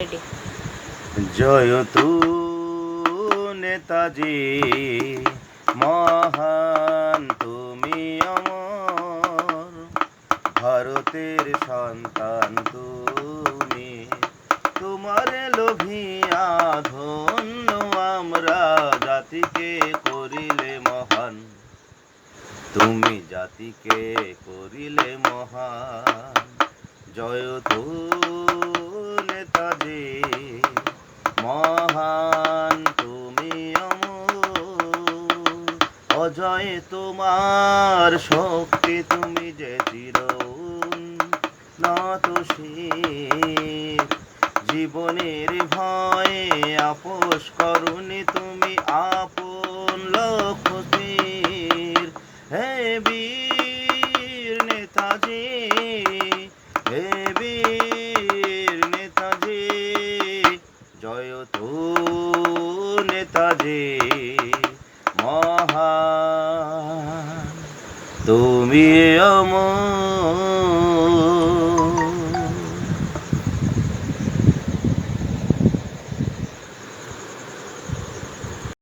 Ready. জয় তু নেতাজি, মহান তুমি অমর, ভারতের সন্তান তুমি। তোমার লোভিয়া ধন্য আমরা, জাতিকে করিলে মহান। তুমি জাতিকে করিলে মহান। জয় তু নেতাজি, মহান তুমি অমর। অজয় তোমার শক্তি, তুমি যে চিরউন্নত শির। জীবনের ভয়ে আপোষ করুনি তুমি, আপন লক্ষ্য স্থির। হে বীর নেতাজি, হে বীর নেতাজি, জয় তু নেতাজি, মহান তুমি অমর।